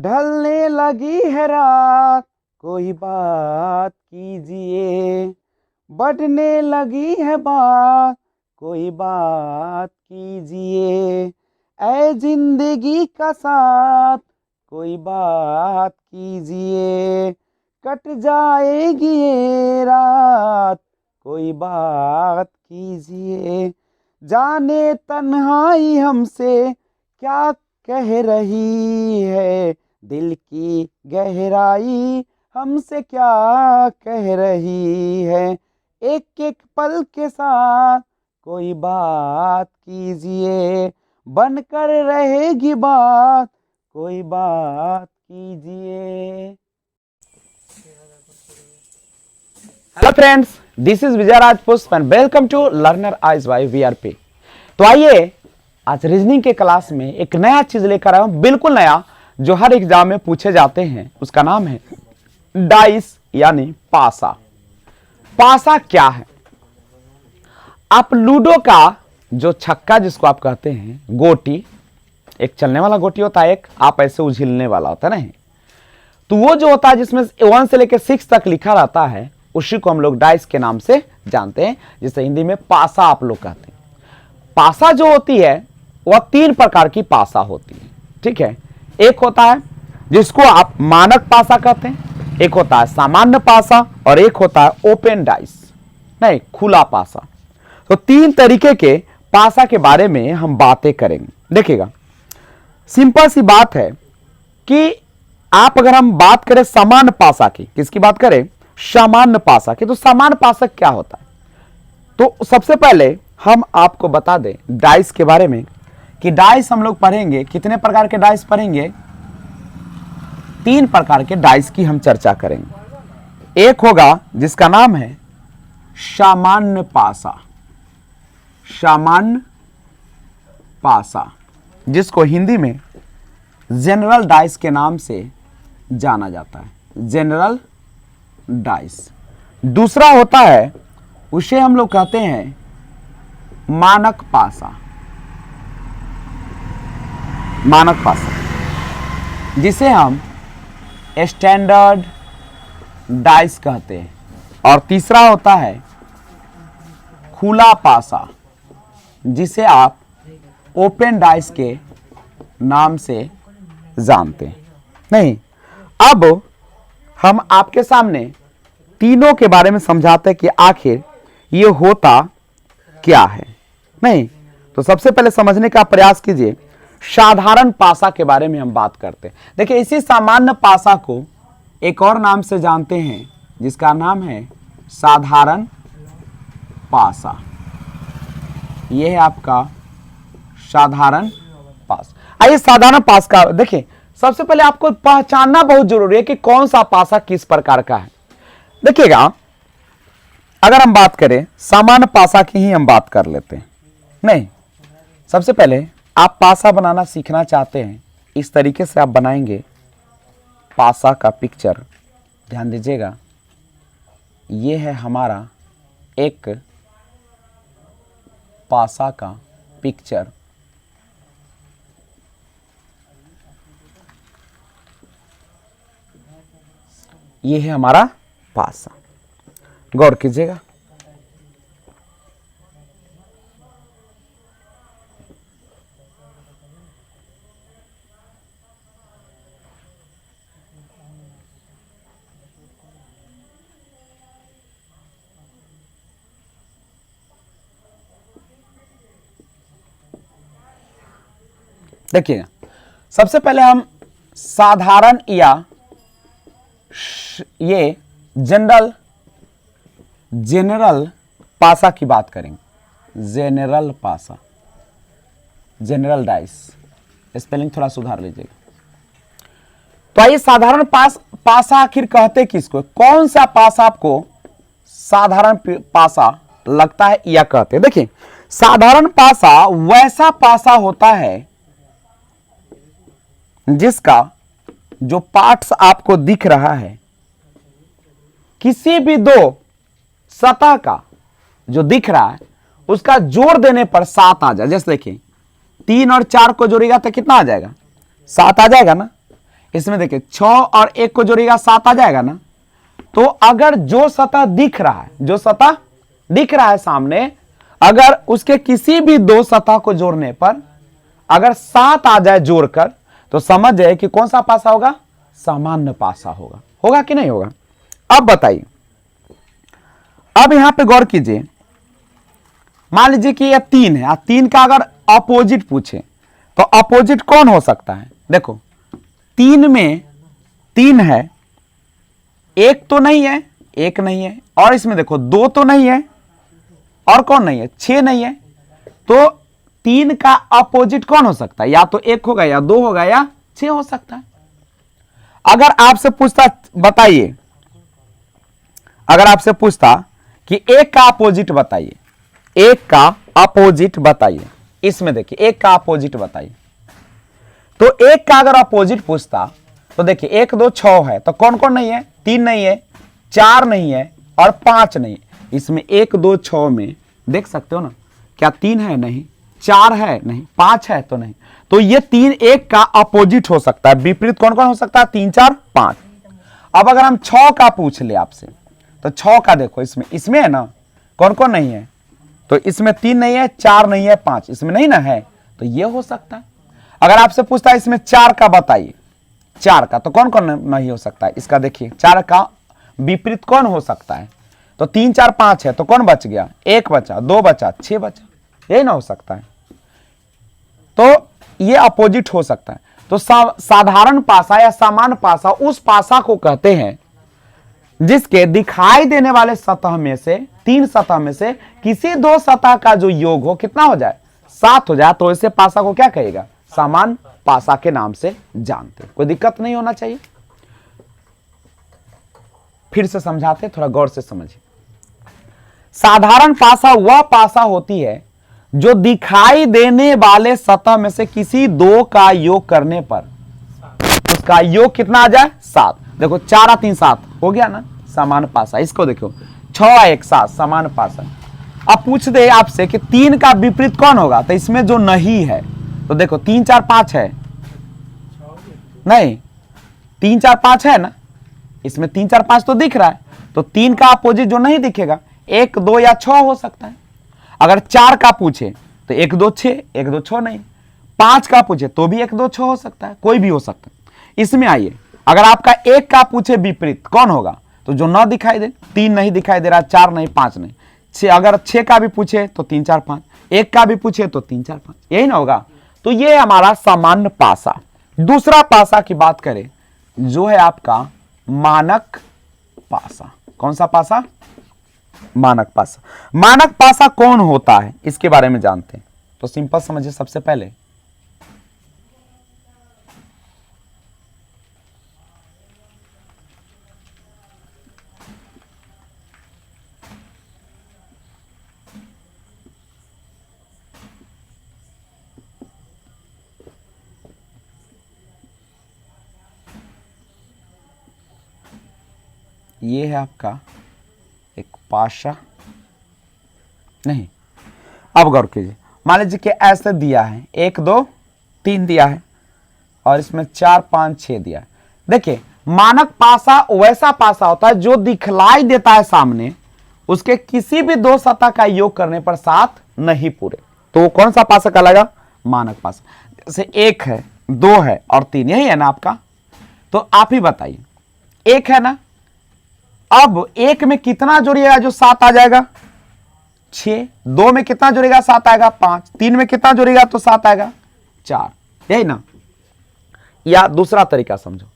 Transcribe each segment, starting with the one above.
ढलने लगी है रात, कोई बात कीजिए। बढ़ने लगी है बात, कोई बात कीजिए। ऐ जिंदगी का साथ, कोई बात कीजिए। कट जाएगी ये रात, कोई बात कीजिए। जाने तन्हाई हमसे क्या कह रही है, दिल की गहराई हमसे क्या कह रही है। एक एक पल के साथ कोई बात कीजिए, बनकर रहेगी बात, कोई बात कीजिए। Hello friends, this is Vijay Rajpushp and welcome to learner eyes by VRP. तो आइए आज रीजनिंग के क्लास में एक नया चीज लेकर आया हूं, बिल्कुल नया, जो हर एग्जाम में पूछे जाते हैं। उसका नाम है डाइस यानी पासा। पासा क्या है? आप लूडो का जो छक्का जिसको आप कहते हैं, गोटी, एक चलने वाला गोटी होता है, एक आप ऐसे उझिलने वाला होता है ना, तो वो जो होता है जिसमें 1 से लेकर 6 तक लिखा रहता है, उसी को हम लोग डाइस के नाम से जानते हैं, जिसे हिंदी में पासा आप लोग कहते हैं। पासा जो होती है वह 3 प्रकार की पासा होती है, ठीक है। एक होता है जिसको आप मानक पासा कहते हैं, एक होता है सामान्य पासा, और एक होता है ओपन डाइस, नहीं खुला पासा। तो 3 तरीके के पासा के बारे में हम बातें करेंगे। देखिएगा, सिंपल सी बात है कि आप अगर हम बात करें सामान्य पासा की, किसकी बात करें? सामान्य पासा की। तो सामान्य पासा क्या होता है? तो सबसे पहले हम आपको बता दें डाइस के बारे में कि डाइस हम लोग पढ़ेंगे, कितने प्रकार के डाइस पढ़ेंगे? 3 प्रकार के डाइस की हम चर्चा करेंगे। एक होगा जिसका नाम है सामान्य पासा, सामान्य पासा, जिसको हिंदी में जनरल डाइस के नाम से जाना जाता है, जनरल डाइस। दूसरा होता है, उसे हम लोग कहते हैं मानक पासा, मानक पासा, जिसे हम स्टैंडर्ड डाइस कहते हैं। और तीसरा होता है खुला पासा, जिसे आप ओपन डाइस के नाम से जानते हैं। नहीं, अब हम आपके सामने तीनों के बारे में समझाते हैं कि आखिर ये होता क्या है। नहीं, तो सबसे पहले समझने का प्रयास कीजिए। साधारण पासा के बारे में हम बात करते हैं। देखिए, इसी सामान्य पासा को एक और नाम से जानते हैं, जिसका नाम है साधारण पासा। यह है आपका साधारण पास। आइए साधारण पास का देखिए, सबसे पहले आपको पहचानना बहुत जरूरी है कि कौन सा पासा किस प्रकार का है। देखिएगा, अगर हम बात करें सामान्य पासा की ही हम बात कर लेते हैं। नहीं, सबसे पहले आप पासा बनाना सीखना चाहते हैं, इस तरीके से आप बनाएंगे पासा का पिक्चर। ध्यान दीजिएगा, ये है हमारा एक पासा का पिक्चर। ये है हमारा पासा, गौर कीजिएगा। देखिएगा, सबसे पहले हम साधारण या ये जनरल पासा की बात करेंगे। जनरल पासा, जनरल डाइस, स्पेलिंग थोड़ा सुधार लीजिएगा। तो आइए, साधारण पासा आखिर कहते किसको? कौन सा पासा आपको साधारण पासा लगता है या कहते हैं? देखिए, साधारण पासा वैसा पासा होता है जिसका जो पार्ट्स आपको दिख रहा है, किसी भी 2 सतह का जो दिख रहा है उसका जोड़ देने पर 7 आ जाए। जैसे देखिए, 3 और 4 को जोड़ेगा तो कितना आ जाएगा? 7 आ जाएगा ना। इसमें देखिए 6 और 1 को जोड़ेगा 7 आ जाएगा ना। तो अगर जो सतह दिख रहा है, जो सतह दिख रहा है सामने, अगर उसके किसी भी दो सतह को जोड़ने पर अगर 7 आ जाए जोड़कर, तो समझ जाए कि कौन सा पासा होगा, सामान्य पासा होगा। होगा कि नहीं होगा? अब बताइए, अब यहां पे गौर कीजिए, मान लीजिए कि यह 3 है, 3 का अगर अपोजिट पूछे तो अपोजिट कौन हो सकता है? देखो 3 में 3 है, 1 तो नहीं है, 1 नहीं है, और इसमें देखो 2 तो नहीं है, और कौन नहीं है, 6 नहीं है। तो 3 का अपोजिट कौन हो सकता है? या तो 1 होगा, या 2 होगा, या 6 हो सकता है। अगर आपसे पूछता, बताइए, अगर आपसे पूछता कि 1 का अपोजिट बताइए, 1 का अपोजिट बताइए, इसमें देखिए 1 का अपोजिट बताइए, तो 1 का अगर अपोजिट पूछता तो देखिए 1 2 6 है, तो कौन कौन नहीं है? 3 नहीं है, 4 नहीं है, और 5 नहीं है। इसमें 1 2 6 में देख सकते हो ना, क्या 3 है? नहीं। 4 है? नहीं। 5 है? तो नहीं। तो ये 3 1 का अपोजिट हो सकता है। विपरीत कौन कौन हो सकता है? 3 4 5। अब अगर हम 6 का पूछ ले आपसे, तो 6 का देखो, इसमें है ना, कौन कौन नहीं है? तो इसमें 3 नहीं है, 4 नहीं है, 5 इसमें नहीं ना है, तो ये हो सकता है। अगर आपसे पूछता है इसमें 4 का बताइए, 4 का, तो कौन कौन नहीं हो सकता है? इसका देखिए 4 का विपरीत कौन हो सकता है? तो 3 4 5 है, तो कौन बच गया? 1 बचा, 2 बचा, 6 बचा, यही ना हो सकता है। तो ये अपोजिट हो सकता है। तो साधारण पासा या सामान्य पासा उस पासा को कहते हैं जिसके दिखाई देने वाले सतह में से, 3 सतह में से किसी 2 सतह का जो योग हो कितना हो जाए? 7 हो जाए, तो इसे पासा को क्या कहेगा? सामान्य पासा के नाम से जानते। कोई दिक्कत नहीं होना चाहिए। फिर से समझाते, थोड़ा गौर से समझिए। साधारण पासा वह पासा होती है जो दिखाई देने वाले सतह में से किसी 2 का योग करने पर उसका योग कितना आ जाए? 7। देखो 4 और 3 7 हो गया ना, समान पासा। इसको देखो 6 और 1 7 समान पासा। अब पूछ दे आपसे कि 3 का विपरीत कौन होगा, तो इसमें जो नहीं है, तो देखो 3 4 5 है नहीं, 3 4 5 है ना, इसमें 3 4 5 तो दिख रहा है, तो 3 का अपोजिट जो नहीं दिखेगा 1 2 या 6 हो सकता है। अगर 4 का पूछे तो 1 2 6, 1 2 6 नहीं। 5 का पूछे तो भी 1 2 6 हो सकता है, कोई भी हो सकता है। इसमें आइए, अगर आपका 1 का पूछे विपरीत कौन होगा, तो जो न दिखाई दे, 3 नहीं दिखाई दे रहा, 4 नहीं, 5 नहीं, 6। अगर 6 का भी पूछे तो 3 4 5, 1 का भी पूछे तो 3 4 5, यही ना होगा। तो ये हमारा सामान्य पासा। दूसरा पासा की बात करें जो है आपका मानक पासा। कौन सा पासा? मानक पासा। मानक पासा कौन होता है, इसके बारे में जानते हैं। तो सिंपल समझिए, सबसे पहले ये है आपका एक पासा। नहीं, अब गौर कीजिए, मान लीजिए कि ऐसे दिया है, 1 2 3 दिया है, और इसमें 4 5 6 दिया है। देखिए मानक पासा वैसा पासा होता है जो दिखलाई देता है सामने, उसके किसी भी 2 सतह का योग करने पर 7 नहीं पूरे, तो वो कौन सा पासा कहलाएगा? मानक पासा। जैसे 1 है, 2 है और 3, यही है ना आपका। तो आप ही बताइए, 1 है ना, अब 1 में कितना जोड़िएगा जो 7 आ जाएगा? 6। 2 में कितना जोड़ेगा? 7 आएगा, 5। 3 में कितना जोड़ेगा तो 7 आएगा? 4, यही ना। या दूसरा तरीका समझो,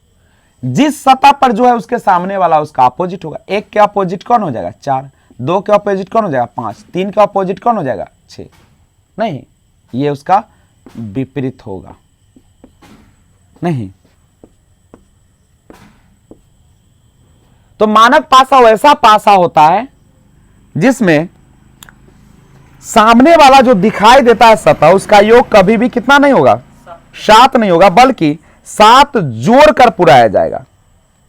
जिस सतह पर जो है उसके सामने वाला उसका अपोजिट होगा। 1 के अपोजिट कौन हो जाएगा? 4। 2 के अपोजिट कौन हो जाएगा? 5। 3 के अपोजिट कौन हो जाएगा? 6। नहीं, ये उसका विपरीत होगा। नहीं, तो मानक पासा वैसा पासा होता है जिसमें सामने वाला जो दिखाई देता है सतह, उसका योग कभी भी कितना नहीं होगा? 7 नहीं होगा, बल्कि 7 जोड़ कर पुराया जाएगा।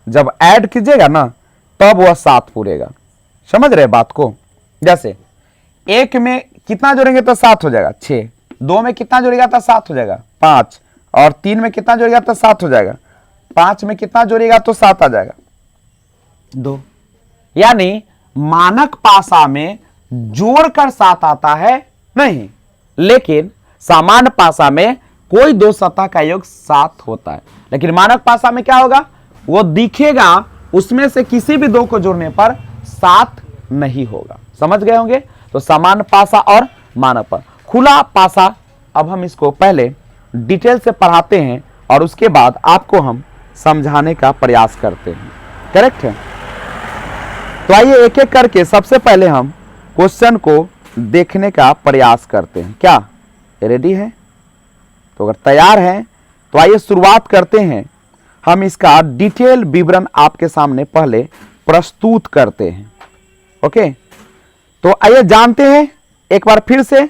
जब ऐड कीजिएगा ना तब वह 7 पूरेगा। समझ रहे बात को? जैसे 1 में कितना जोड़ेंगे तो 7 हो जाएगा? 6। 2 में कितना जोड़ेगा तो 7 हो जाएगा? 5। और 3 में कितना जोड़ेगा तो 7 हो जाएगा? 5 में कितना जोड़ेगा तो 7 आ जाएगा 2। यानी मानक पासा में जोड़कर 7 आता है नहीं, लेकिन सामान्य पासा में कोई दो सतह का योग 7 होता है। लेकिन मानक पासा में क्या होगा, वो दिखेगा, उसमें से किसी भी दो को जोड़ने पर 7 नहीं होगा। समझ गए होंगे। तो सामान्य पासा और मानक पासा। खुला पासा अब हम इसको पहले डिटेल से पढ़ाते हैं और उसके बाद आपको हम समझाने का प्रयास करते हैं। करेक्ट है। तो आइए एक एक करके सबसे पहले हम क्वेश्चन को देखने का प्रयास करते हैं। क्या रेडी है? तो अगर तैयार हैं तो आइए शुरुआत करते हैं। हम इसका डिटेल विवरण आपके सामने पहले प्रस्तुत करते हैं। ओके, तो आइए जानते हैं एक बार फिर से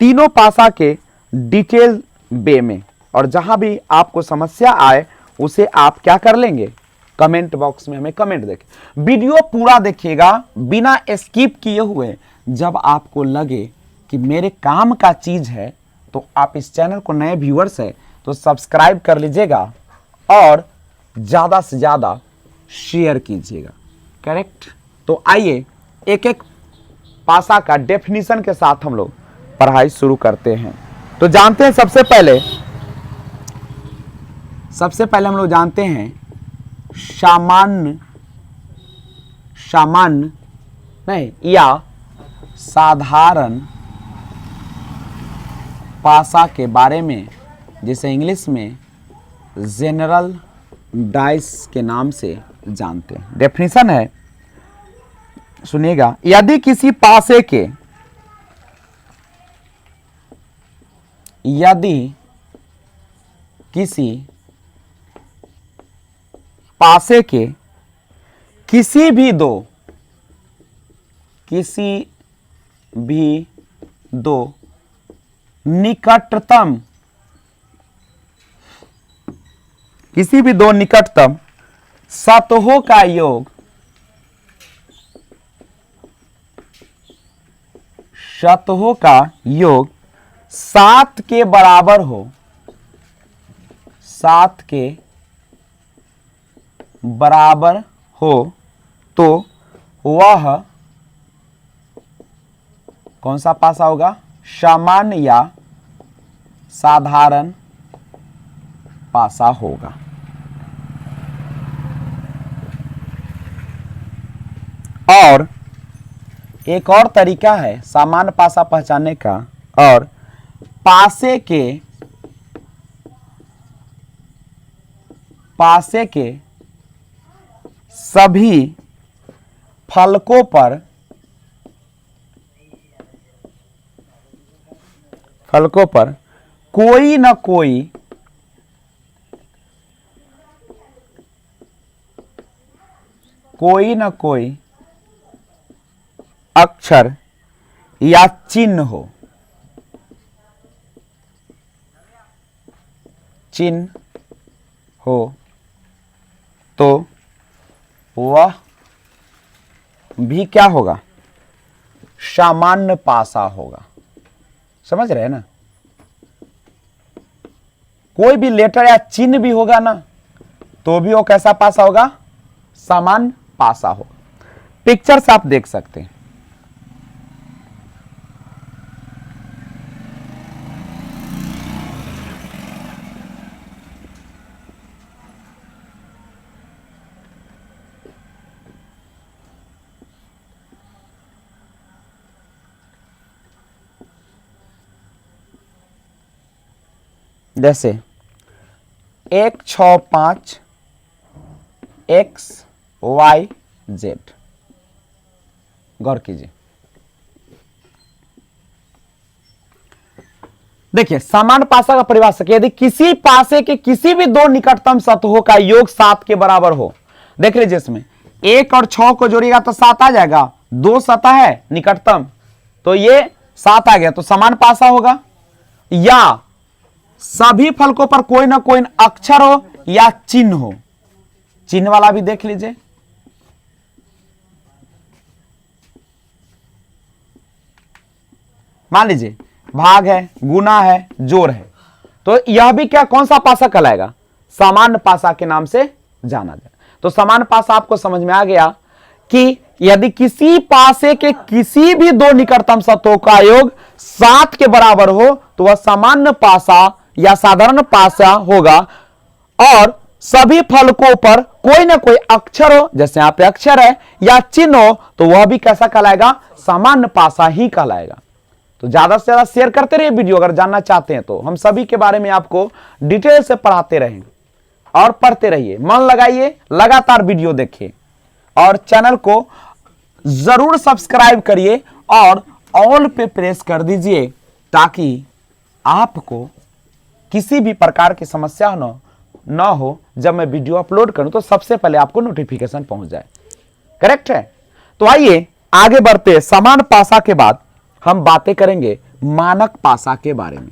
तीनों पासा के डिटेल वे में, और जहां भी आपको समस्या आए उसे आप क्या कर लेंगे, कमेंट बॉक्स में हमें कमेंट देखें। वीडियो पूरा देखिएगा बिना स्किप किए हुए। जब आपको लगे कि मेरे काम का चीज है तो आप इस चैनल को, नए व्यूअर्स है तो सब्सक्राइब कर लीजिएगा और ज्यादा से ज्यादा शेयर कीजिएगा। करेक्ट। तो आइए एक एक पासा का डेफिनेशन के साथ हम लोग पढ़ाई शुरू करते हैं। तो जानते हैं सबसे पहले हम लोग जानते हैं सामान्य नहीं या साधारण पासा के बारे में, जिसे इंग्लिश में जनरल डाइस के नाम से जानते हैं। डेफिनेशन है, सुनिएगा। यदि किसी पासे के किसी भी दो निकटतम सतहों का योग 7 के बराबर हो, 7 के बराबर हो तो वह कौन सा पासा होगा, सामान्य या साधारण पासा होगा। और एक और तरीका है सामान्य पासा पहचानने का, और पासे के सभी फलकों पर कोई न कोई अक्षर या चिन्ह हो तो वह भी क्या होगा, सामान्य पासा होगा। समझ रहे हैं ना। कोई भी लेटर या चिन्ह भी होगा ना तो भी वो कैसा पासा होगा, सामान्य पासा होगा। पिक्चर से आप देख सकते हैं। जैसे 1 6 5 x y z, गौर कीजिए। देखिए सामान्य पासा का परिभाषा, यदि किसी पासे के किसी भी दो निकटतम सतहों का योग 7 के बराबर हो। देख लीजिए इसमें 1 और 6 को जोड़िएगा तो 7 आ जाएगा। 2 सतह है निकटतम तो ये 7 आ गया, तो समान पासा होगा। या सभी फलकों पर कोई ना कोई अक्षर हो या चिन्ह हो। चिन्ह वाला भी देख लीजिए। मान लीजिए भाग है, गुना है, जोड़ है, तो यह भी क्या कौन सा पासा कहलाएगा, सामान्य पासा के नाम से जाना जाए। तो सामान्य पासा आपको समझ में आ गया कि यदि किसी पासे के किसी भी दो निकटतम सतहों का योग 7 के बराबर हो तो वह सामान्य पासा या साधारण पासा होगा, और सभी फलकों पर कोई ना कोई अक्षर हो, जैसे यहां पे अक्षर है, या चिन्ह हो, तो वह भी कैसा कहलाएगा? सामान्य पासा ही कहलाएगा। तो ज्यादा से ज्यादा शेयर करते रहिए वीडियो, अगर जानना चाहते हैं तो हम सभी के बारे में आपको डिटेल से पढ़ाते रहेंगे, और पढ़ते रहिए, मन लगाइए, लगातार वीडियो देखिए, और चैनल को जरूर सब्सक्राइब करिए और ऑल पे प्रेस कर दीजिए, ताकि आपको किसी भी प्रकार की समस्या न हो। जब मैं वीडियो अपलोड करूं तो सबसे पहले आपको नोटिफिकेशन पहुंच जाए। करेक्ट है? तो आइए आगे बढ़ते। समान पासा के बाद हम बातें करेंगे मानक पासा के बारे में।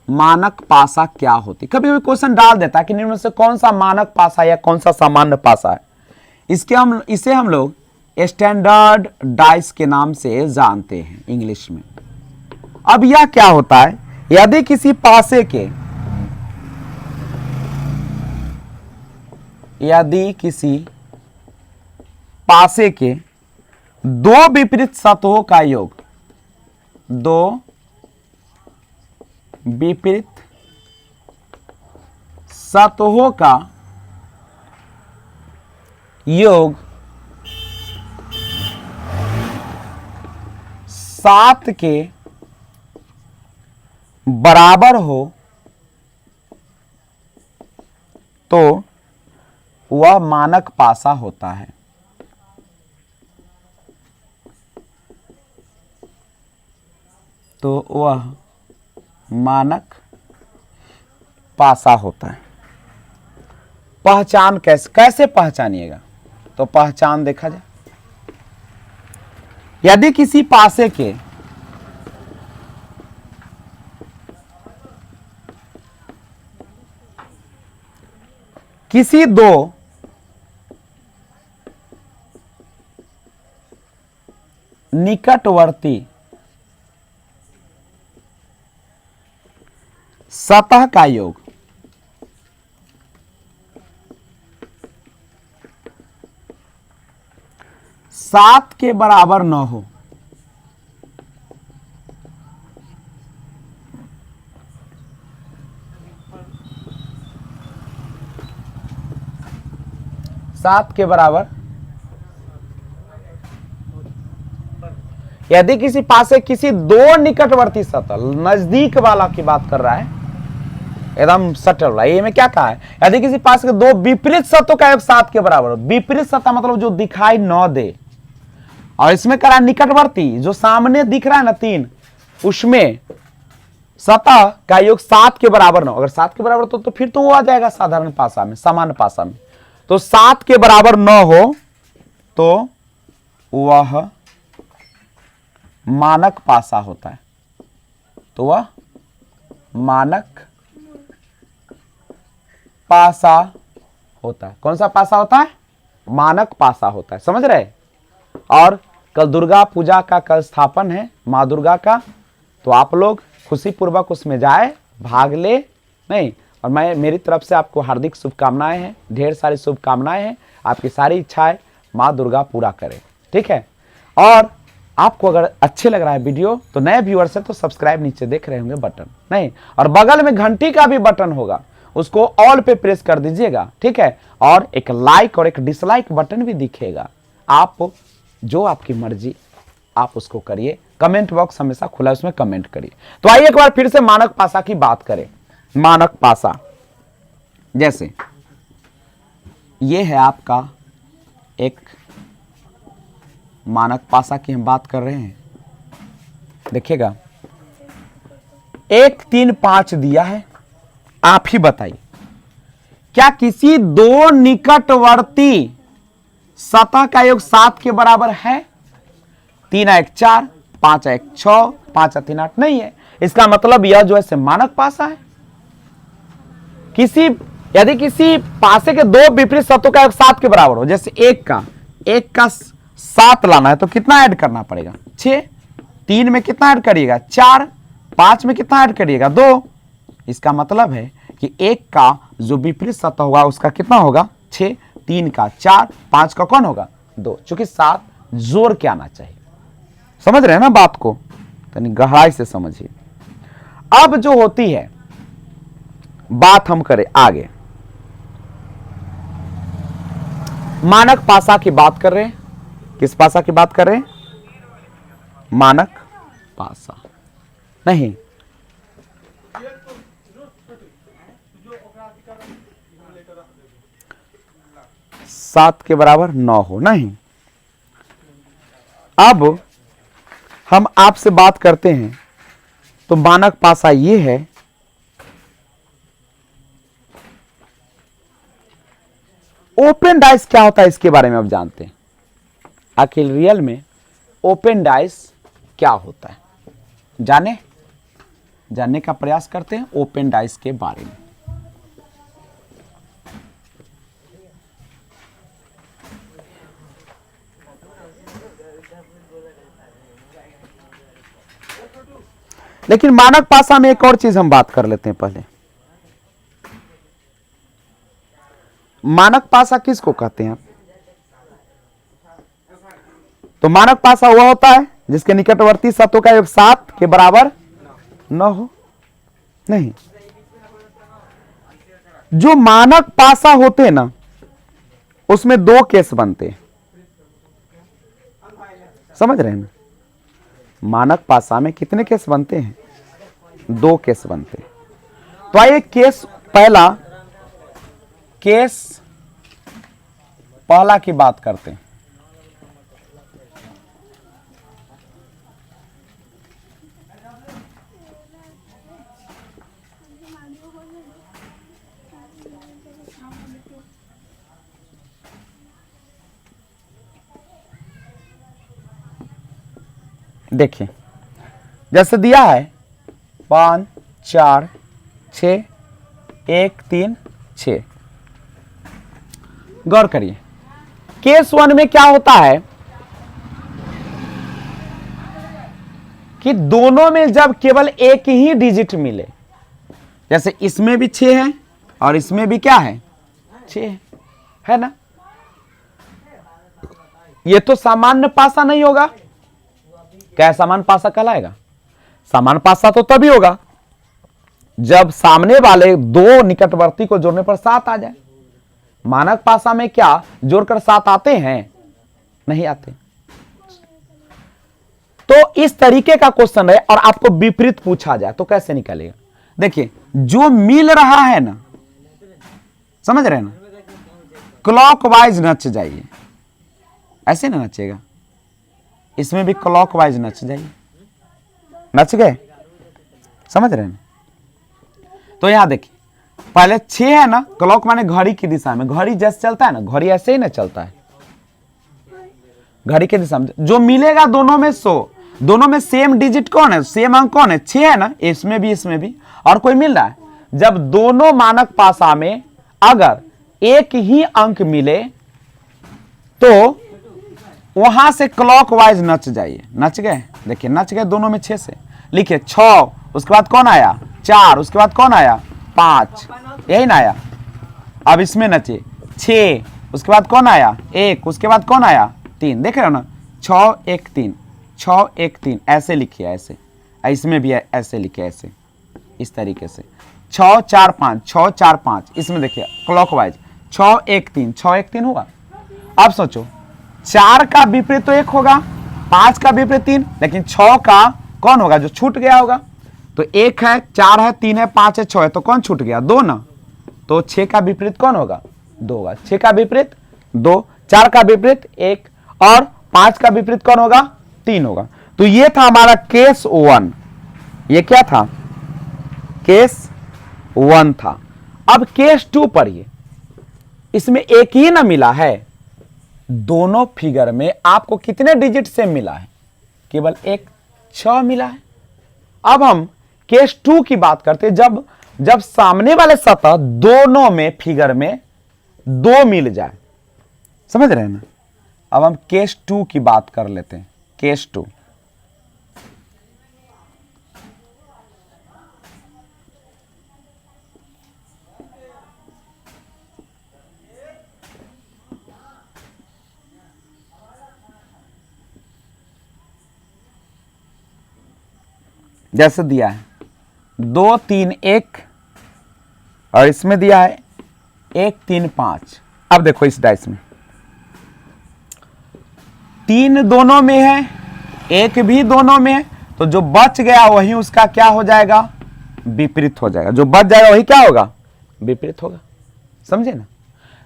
मानक पासा क्या होती? कभी कभी क्वेश्चन डाल देता है कि इनमें से कौन सा मानक पासा या कौन सा सामान्य पासा है। इसे हम लोग स्टैंडर्ड डाइस के नाम से जानते हैं इंग्लिश में। अब यह क्या होता है? यदि किसी पासे के दो विपरीत सतहों का योग, दो विपरीत सतहों का योग 7 के बराबर हो तो वह मानक पासा होता है। तो वह मानक पासा होता है। पहचान कैसे पहचानिएगा? तो पहचान देखा जाए, यदि किसी पासे के किसी दो निकटवर्ती सतह का योग 7 के बराबर न हो यदि किसी पासे किसी दो निकटवर्ती सतह, नजदीक वाला की बात कर रहा है, एकदम सटल रहा है। ये में क्या कहा है? यदि किसी पास के दो विपरीत सतहों का योग 7 के बराबर हो। विपरीत सतह मतलब जो दिखाई न दे, और इसमें करा निकटवर्ती, जो सामने दिख रहा है ना 3, उसमें सतह का योग 7 के बराबर न हो। अगर 7 के बराबर तो फिर तो वो आ जाएगा साधारण पासा में, सामान्य पासा में। तो 7 के बराबर न हो तो वह मानक पासा होता है। तो वह मानक पासा होता है। कौन सा पासा होता है? मानक पासा होता है। समझ रहे? और कल दुर्गा पूजा का कल स्थापन है, माँ दुर्गा का, तो आप लोग खुशी पूर्वक उसमें जाए, भाग ले नहीं। और मेरी तरफ से आपको हार्दिक शुभकामनाएं हैं, ढेर सारी शुभकामनाएं हैं। आपकी सारी इच्छाएं माँ दुर्गा पूरा करे। ठीक है? और आपको अगर अच्छे लग रहा है वीडियो तो नए व्यूअर्स है तो सब्सक्राइब नीचे देख रहे होंगे बटन नहीं, और बगल में घंटी का भी बटन होगा, उसको ऑल पे प्रेस कर दीजिएगा। ठीक है? और एक लाइक और एक डिसलाइक बटन भी दिखेगा। आप जो आपकी मर्जी आप उसको करिए। कमेंट बॉक्स हमेशा खुला है, उसमें कमेंट करिए। तो आइए एक बार फिर से मानक पासा की बात करें। मानक पासा जैसे ये है आपका एक मानक पासा की हम बात कर रहे हैं। देखिएगा 1 3 5 दिया है। आप ही बताइए, क्या किसी दो निकटवर्ती सतह का योग 7 के बराबर है? 3 1 4, 5 1 6, 5 3 8 नहीं है। इसका मतलब यह जो है मानक पासा है। यदि किसी पासे के दो विपरीत सतहों का योग 7 के बराबर हो, जैसे एक का 7 लाना है तो कितना ऐड करना पड़ेगा? 6। 3 में कितना ऐड करिएगा? 4। 5 में कितना ऐड करिएगा? 2। इसका मतलब है कि कि 1 का जो विपरीत सतह होगा उसका कितना होगा 6, 3 का 4, 5 का कौन होगा 2, चूंकि 7 जोड़ के आना चाहिए। समझ रहे हैं ना बात को, यानी गहराई से समझिए। अब जो होती है बात हम करें आगे, मानक पासा की बात कर रहे हैं। किस पासा की बात कर रहे हैं? मानक पासा नहीं, 7 के बराबर 9 हो नहीं। अब हम आपसे बात करते हैं तो मानक पासा ये है, ओपन डाइस क्या होता है इसके बारे में अब जानते हैं। आखिर रियल में ओपन डाइस क्या होता है, जानने का प्रयास करते हैं ओपन डाइस के बारे में। लेकिन मानक पासा में एक और चीज हम बात कर लेते हैं पहले। मानक पासा किसको कहते हैं? तो मानक पासा वह होता है जिसके निकटवर्ती सतहों का योग 7 के बराबर 9 हो नहीं। जो मानक पासा होते हैं ना उसमें 2 केस बनते हैं। समझ रहे हैं ना? मानक पासा में कितने केस बनते हैं? 2 केस बनते हैं। तो आइए केस पहला की बात करते हैं। देखिए जैसे दिया है 5 4 6 1 3 6। गौर करिए केस 1 में क्या होता है कि दोनों में जब केवल एक ही डिजिट मिले, जैसे इसमें भी 6 है और इसमें भी क्या है 6 है ना, ये तो सामान्य पासा नहीं होगा। क्या सामान्य पासा कहलाएगा? सामान्य पासा तो तभी होगा जब सामने वाले 2 निकटवर्ती को जोड़ने पर 7 आ जाए। मानक पासा में क्या जोड़कर 7 आते हैं? नहीं आते। तो इस तरीके का क्वेश्चन है और आपको विपरीत पूछा जाए तो कैसे निकलेगा? देखिए जो मिल रहा है ना, समझ रहे हैं ना, क्लॉकवाइज नच जाइए, ऐसे ना नचेगा, इसमें भी क्लॉकवाइज नच जाइए। नच गए? समझ रहे हैं? तो यहां देखिए पहले 6 है ना, क्लॉक माने घड़ी की दिशा में, घड़ी जैसे चलता है ना, घड़ी ऐसे ही ना चलता है, घड़ी की दिशा में जो मिलेगा दोनों में 100, दोनों में सेम डिजिट कौन है, सेम अंक कौन है? 6 है ना, इसमें भी और कोई मिल रहा है। जब दोनों मानक पासा में अगर एक ही अंक मिले तो वहां से क्लॉकवाइज नच जाइए। नच गए? देखिए नच गए दोनों में 6 से। लिखिए 6, उसके बाद कौन आया 4, उसके बाद कौन आया 5, यही ना आया। अब इसमें नचे 6, उसके बाद कौन आया 1, उसके बाद कौन आया 3। देख रहे हो ना, 6 1 3, 6 1 3, ऐसे लिखिए, ऐसे। इसमें भी ऐसे लिखिए, ऐसे इस तरीके से 6 4 5, 6 4 5। इसमें देखिए क्लॉकवाइज 6 1 3, 6 1 3 होगा। अब सोचो 4 का विपरीत तो 1 होगा, 5 का विपरीत 3, लेकिन 6 का कौन होगा जो छूट गया होगा? तो 1 है, 4 है, 3 है, 5 है, 6 है, तो कौन छूट गया? 2 ना। तो 6 का विपरीत कौन होगा? 2 होगा। 6 का विपरीत 2, 4 का विपरीत 1 और 5 का विपरीत कौन होगा? 3 होगा। तो ये था हमारा केस 1। ये क्या था? केस 1 था। अब केस 2 पढ़िए। इसमें एक ही ना मिला है, दोनों फिगर में आपको कितने डिजिट से मिला है? केवल एक, 6 मिला है। अब हम केस 2 की बात करते हैं, जब सामने वाले सतह दोनों में फिगर में 2 मिल जाए। समझ रहे हैं ना? अब हम केस 2 की बात कर लेते हैं। केस 2, जैसे दिया है 2 3 1 और इसमें दिया है 1 3 5। अब देखो इस डाइस में 3 दोनों में है, 1 भी दोनों में है, तो जो बच गया वही उसका क्या हो जाएगा, विपरीत हो जाएगा। जो बच जाएगा वही क्या होगा, विपरीत होगा। समझे ना,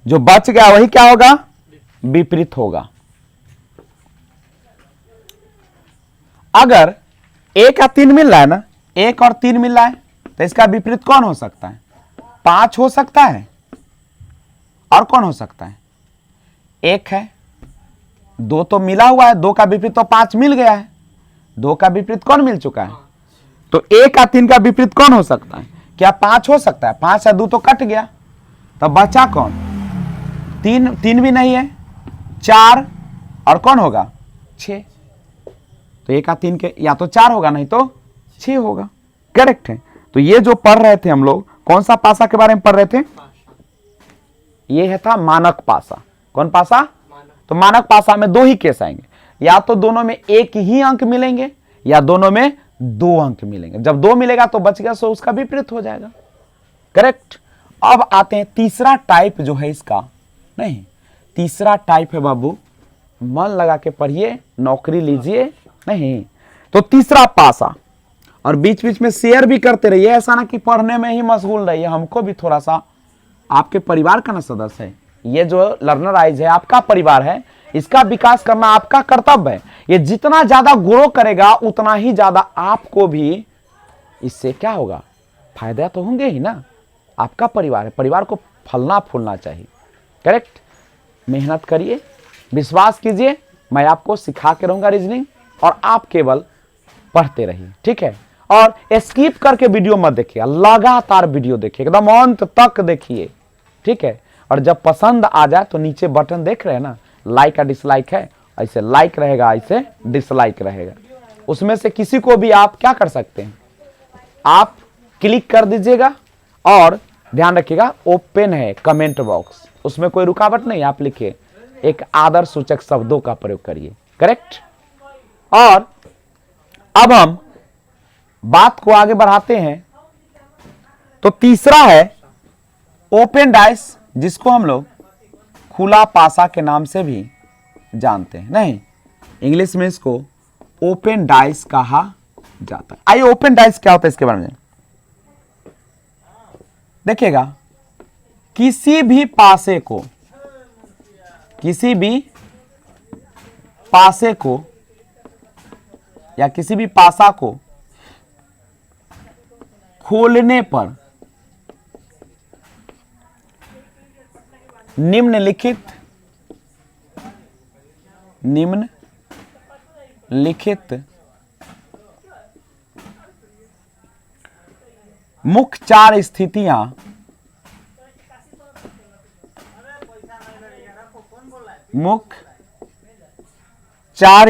जो बच गया वही क्या होगा, विपरीत होगा। अगर 1 और 3 मिल रहा है ना, 1 और 3 मिल रहा है, तो इसका विपरीत कौन हो सकता है, 5 हो सकता है, और कौन हो सकता है, 1 है। 2 तो मिला हुआ है, 2 का विपरीत तो 5 मिल गया है, 2 का विपरीत कौन मिल चुका है, तो 1 और 3 का विपरीत कौन हो सकता है, क्या 5 हो सकता है, 5 और 2 तो कट गया, तब बचा कौन, 3 भी नहीं है, 4 और कौन होगा 6। तो 1 और 3 के या तो 4 होगा नहीं तो 6 होगा। करेक्ट है। तो ये जो पढ़ रहे थे हम लोग, कौन सा पासा के बारे में पढ़ रहे थे, ये है था मानक पासा। कौन पासा, तो मानक पासा में 2 ही केस आएंगे, या तो दोनों में 1 ही अंक मिलेंगे या दोनों में 2 अंक मिलेंगे। जब 2 मिलेगा तो बच गया, सो उसका विपरीत हो जाएगा। करेक्ट। अब आते हैं तीसरा टाइप जो है इसका, नहीं तीसरा टाइप है बाबू, मन लगा के पढ़िए, नौकरी लीजिए। नहीं तो तीसरा पासा, और बीच बीच में शेयर भी करते रहिए, ऐसा ना कि पढ़ने में ही मशगूल रहिए, हमको भी थोड़ा सा, आपके परिवार का ना सदस्य है ये, जो लर्नर आइज है आपका परिवार है, इसका विकास करना आपका कर्तव्य है। ये जितना ज्यादा ग्रो करेगा उतना ही ज्यादा आपको भी इससे क्या होगा, फायदा तो होंगे ही ना। आपका परिवार है, परिवार को फलना फूलना चाहिए। करेक्ट। मेहनत करिए, विश्वास कीजिए, मैं आपको सिखा के रहूंगा रीजनिंग, और आप केवल पढ़ते रहिए। ठीक है। और स्किप करके वीडियो मत देखिए, लगातार वीडियो देखिए, एकदम अंत तक देखिए। ठीक है। और जब पसंद आ जाए तो नीचे बटन देख रहे हैं ना, लाइक का डिसलाइक है, ऐसे लाइक रहेगा, ऐसे डिसलाइक रहेगा, उसमें से किसी को भी आप क्या कर सकते हैं, आप क्लिक कर दीजिएगा। और ध्यान रखिएगा ओपन है कमेंट बॉक्स, उसमें कोई रुकावट नहीं, आप लिखिए, एक आदर सूचक शब्दों का प्रयोग करिए। करेक्ट। और अब हम बात को आगे बढ़ाते हैं। तो तीसरा है ओपन डाइस, जिसको हम लोग खुला पासा के नाम से भी जानते हैं। नहीं, इंग्लिश में इसको ओपन डाइस कहा जाता है। आइए ओपन डाइस क्या होता है इसके बारे में देखिएगा। किसी भी पासे को या किसी भी पासा को खोलने पर निम्नलिखित मुख्य 4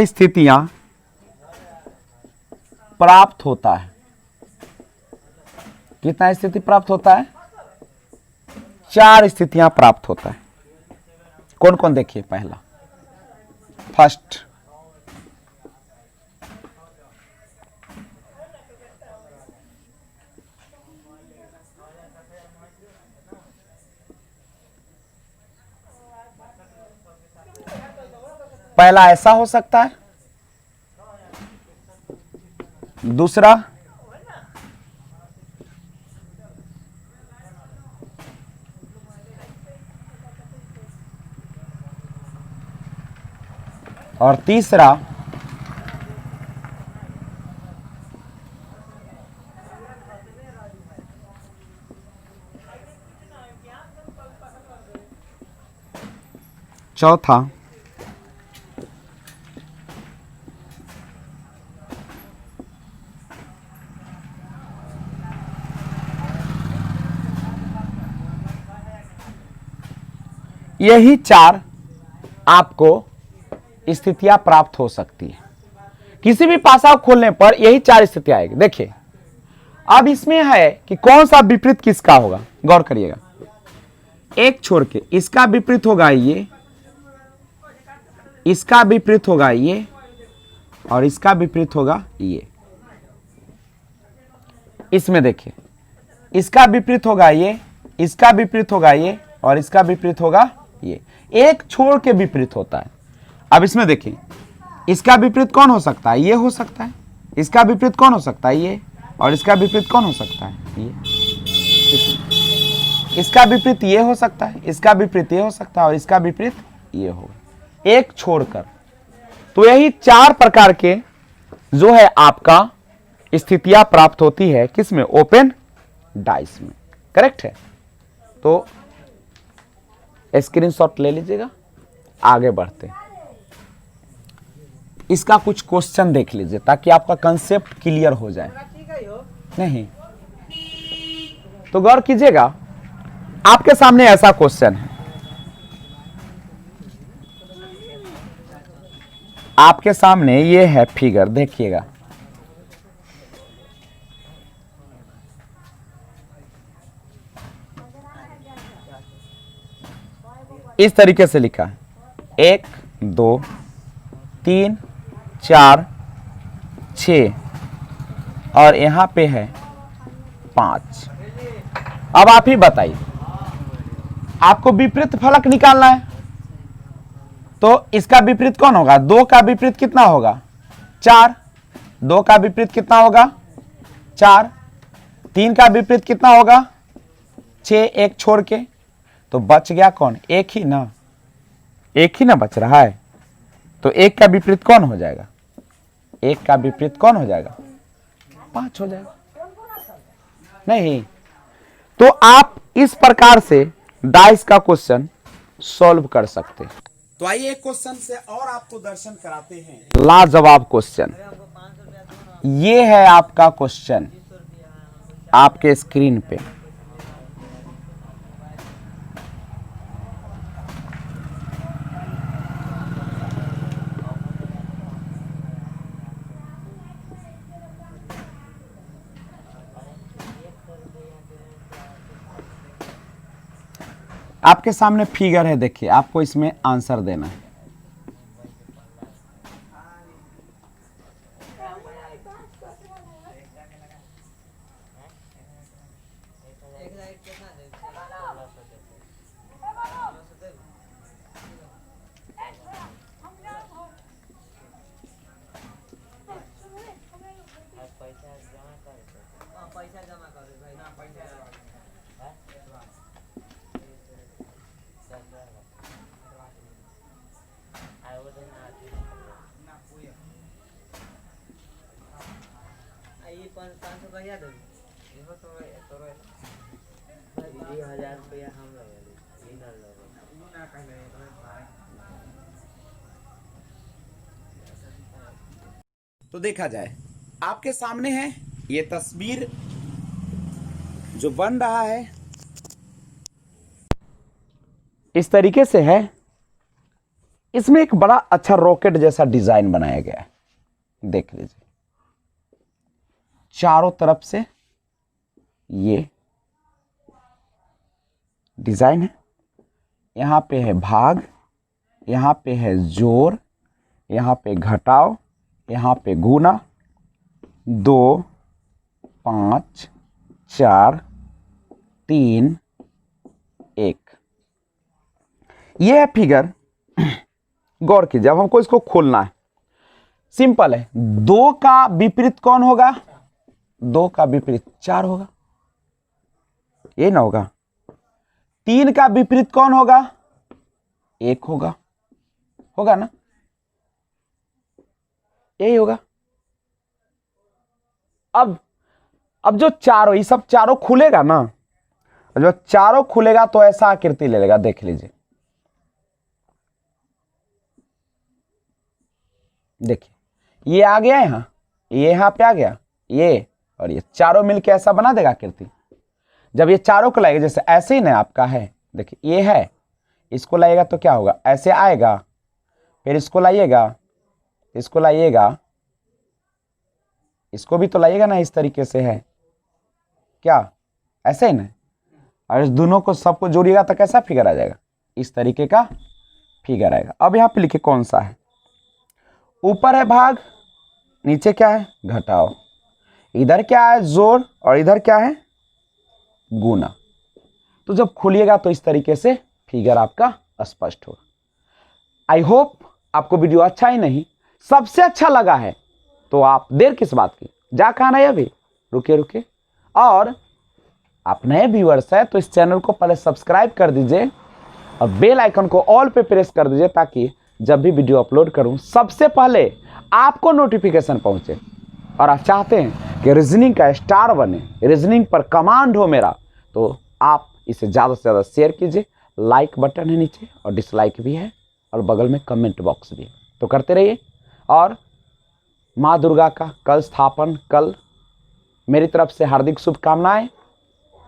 स्थितियां प्राप्त होता है। कितना स्थिति प्राप्त होता है, 4 स्थितियां प्राप्त होता है। कौन कौन देखिए, पहला फर्स्ट, पहला ऐसा हो सकता है, दूसरा और तीसरा चौथा यही 4 आपको स्थितियां प्राप्त हो सकती है। किसी भी पासा को खोलने पर यही 4 स्थितियां आएगी। देखिए अब इसमें है कि कौन सा विपरीत किसका होगा, गौर करिएगा। एक छोड़ के इसका विपरीत होगा ये, इसका विपरीत होगा ये, और इसका विपरीत होगा ये। इसमें देखिए, इसका विपरीत होगा ये, इसका विपरीत होगा ये, और इसका विपरीत होगा ये, एक छोड़ के विपरीत होता है। अब इसमें देखिए, इसका विपरीत कौन हो सकता है? ये हो सकता है। इसका विपरीत कौन हो सकता है? ये। और इसका विपरीत कौन हो सकता है? ये। इसका विपरीत ये हो सकता है, इसका विपरीत ये हो सकता है, और इसका विपरीत ये होगा, एक छोड़कर। तो यही 4 प्रकार के जो है आपका स्थितियां प्राप्त होती है किसमें? ओपन डाइस में। करेक्ट है। तो स्क्रीनशॉट ले लीजिएगा, आगे बढ़ते हैं। इसका कुछ क्वेश्चन देख लीजिए ताकि आपका कंसेप्ट क्लियर हो जाए। नहीं तो गौर कीजिएगा, आपके सामने ऐसा क्वेश्चन है, आपके सामने ये है फिगर, देखिएगा। इस तरीके से लिखा है 1 2 3 4 6 और यहां पे है 5। अब आप ही बताइए, आपको विपरीत फलक निकालना है, तो इसका विपरीत कौन होगा? 2 का विपरीत कितना होगा? 4। 2 का विपरीत कितना होगा? 4। 3 का विपरीत कितना होगा? 6, एक छोड़ के। तो बच गया कौन? एक ही ना, एक ही ना बच रहा है। तो 1 का विपरीत कौन हो जाएगा? 1 का विपरीत कौन हो जाएगा? 5 हो जाएगा। नहीं तो आप इस प्रकार से डाइस का क्वेश्चन सॉल्व कर सकते हैं। तो आइए एक क्वेश्चन से और आपको दर्शन कराते हैं, लाजवाब क्वेश्चन। ये है आपका क्वेश्चन आपके स्क्रीन पे। आपके सामने फिगर है, देखिए, आपको इसमें आंसर देना है। तो देखा जाए, आपके सामने है ये तस्वीर जो बन रहा है, इस तरीके से है। इसमें एक बड़ा अच्छा रॉकेट जैसा डिजाइन बनाया गया है, देख लीजिए। चारों तरफ से ये डिजाइन है। यहां पे है भाग, यहां पे है जोड़, यहां पे घटाव, यहां पे गुना। 2 5 4 3 1। ये है फिगर। गौर कीजिए, अब हमको इसको खोलना है। सिंपल है। 2 का विपरीत कौन होगा? 2 का विपरीत 4 होगा, ये ना होगा। 3 का विपरीत कौन होगा? 1 होगा, होगा ना, यही होगा। अब जो चारों, ये सब चारों खुलेगा ना, जो चारों खुलेगा तो ऐसा आकृति ले लेगा, देख लीजिए। देखिए, ये आ गया यहां, ये यहां पे आ गया, ये और ये चारों मिलके ऐसा बना देगा आकृति। जब ये चारों को लाएगा, जैसे ऐसे ही ना आपका है, देखिए ये है, इसको लाइएगा तो क्या होगा? ऐसे आएगा, फिर इसको लाइएगा, इसको लाइएगा, इसको भी तो लाइएगा ना, इस तरीके से है क्या? ऐसे ही ना। और इस दोनों को सबको जोड़िएगा तो कैसा फिगर आ जाएगा? इस तरीके का फिगर आएगा। अब यहां पे लिखिए कौन सा है। ऊपर है भाग, नीचे क्या है? घटाव। इधर क्या है जोड़ और इधर क्या है गुना। तो जब खोलिएगा तो इस तरीके से फिगर आपका स्पष्ट होगा। आई होप आपको वीडियो अच्छा ही नहीं सबसे अच्छा लगा है तो आप देर किस बात की, जा खाना है अभी, रुके रुके। और आप नए व्यूअर्स है तो इस चैनल को पहले सब्सक्राइब कर दीजिए और बेल आइकन को ऑल पे प्रेस कर दीजिए ताकि जब भी वीडियो अपलोड करूं सबसे पहले आपको नोटिफिकेशन पहुंचे। और आप चाहते हैं कि रीजनिंग का स्टार बने, रीजनिंग पर कमांड हो मेरा, तो आप इसे ज़्यादा से ज़्यादा शेयर कीजिए। लाइक बटन है नीचे और डिसलाइक भी है और बगल में कमेंट बॉक्स भी है, तो करते रहिए। और माँ दुर्गा का कल स्थापन, कल मेरी तरफ से हार्दिक शुभकामनाएं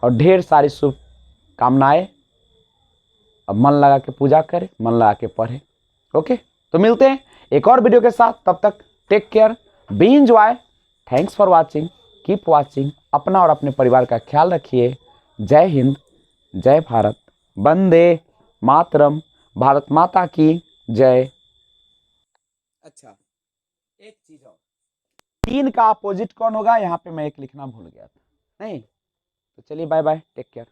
और ढेर सारी शुभकामनाएं। अब मन लगा के पूजा करें, मन लगा के पढ़े। ओके, तो मिलते हैं एक और वीडियो के साथ, तब तक take care, be enjoy, thanks for watching, keep watching. अपना और अपने परिवार का ख्याल रखिए। जय हिंद, जय भारत, वंदे मातरम, भारत माता की जय। अच्छा, एक चीज और, 3 का अपोजिट कौन होगा, यहाँ पे मैं एक लिखना भूल गया था। नहीं तो चलिए, बाय बाय, टेक केयर।